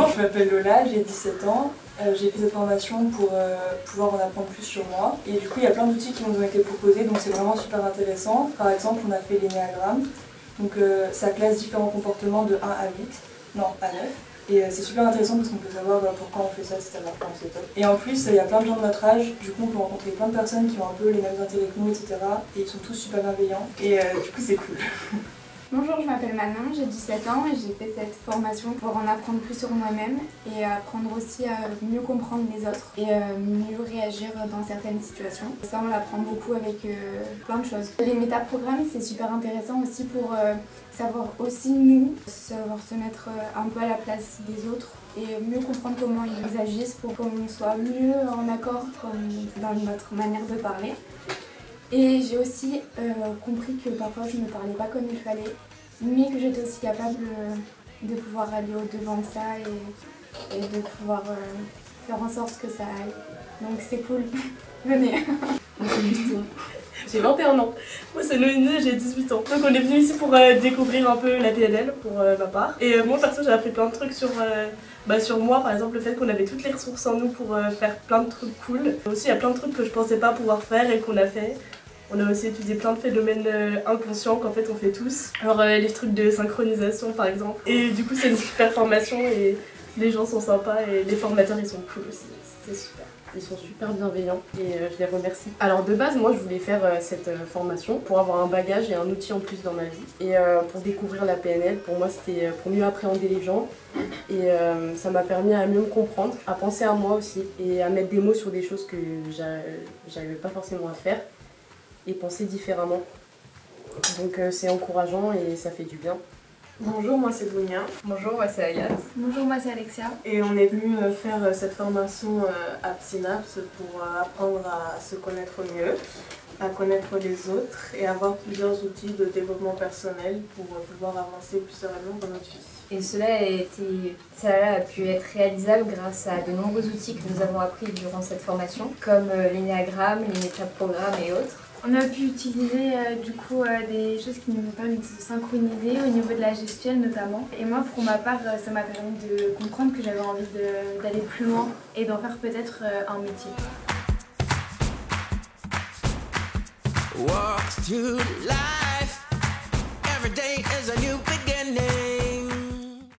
Bonjour, je m'appelle Lola, j'ai 17 ans. J'ai fait cette formation pour pouvoir en apprendre plus sur moi. Et du coup, il y a plein d'outils qui nous ont été proposés, donc c'est vraiment super intéressant. Par exemple, on a fait l'énéagramme. Donc ça classe différents comportements de 1 à 8, non, à 9. Et c'est super intéressant parce qu'on peut savoir pourquoi on fait ça, etc. Enfin, c'est top. Et en plus, il y a plein de gens de notre âge, du coup on peut rencontrer plein de personnes qui ont un peu les mêmes intérêts que nous, etc. Et ils sont tous super bienveillants. Et du coup, c'est cool. Bonjour, je m'appelle Manon, j'ai 17 ans et j'ai fait cette formation pour en apprendre plus sur moi-même et apprendre aussi à mieux comprendre les autres et mieux réagir dans certaines situations. Ça, on l'apprend beaucoup avec plein de choses. Les métaprogrammes, c'est super intéressant aussi pour savoir aussi nous, savoir se mettre un peu à la place des autres et mieux comprendre comment ils agissent pour qu'on soit mieux en accord dans notre manière de parler. Et j'ai aussi compris que parfois je ne parlais pas comme il fallait, mais que j'étais aussi capable de pouvoir aller au-devant de ça et de pouvoir faire en sorte que ça aille. Donc c'est cool. Venez. Moi c'est Justine. J'ai 21 ans. Moi c'est Noémie, j'ai 18 ans. Donc on est venu ici pour découvrir un peu la PNL pour ma part. Et moi perso j'ai appris plein de trucs sur moi, par exemple le fait qu'on avait toutes les ressources en nous pour faire plein de trucs cool. Aussi il y a plein de trucs que je pensais pas pouvoir faire et qu'on a fait. On a aussi étudié plein de phénomènes inconscients qu'en fait on fait tous. Genre les trucs de synchronisation par exemple. Et du coup c'est une super formation et les gens sont sympas et les formateurs ils sont cool aussi. C'était super. Ils sont super bienveillants et je les remercie. Alors de base moi je voulais faire cette formation pour avoir un bagage et un outil en plus dans ma vie. Et pour découvrir la PNL, pour moi c'était pour mieux appréhender les gens. Et ça m'a permis à mieux me comprendre, à penser à moi aussi et à mettre des mots sur des choses que j'arrivais pas forcément à faire. Et penser différemment. Donc c'est encourageant et ça fait du bien. Bonjour, moi c'est Dounia. Bonjour, moi c'est Ayat. Bonjour, moi c'est Alexia. Et on est venu faire cette formation à Psynaps pour apprendre à se connaître mieux, à connaître les autres et avoir plusieurs outils de développement personnel pour pouvoir avancer plus sereinement dans notre vie. Et cela a pu être réalisable grâce à de nombreux outils que nous avons appris durant cette formation, comme l'énéagramme, les métaprogrammes et autres. On a pu utiliser des choses qui nous ont permis de se synchroniser au niveau de la gestuelle notamment. Et moi pour ma part ça m'a permis de comprendre que j'avais envie d'aller plus loin et d'en faire peut-être un métier. Walks to life. Every day is a new beginning.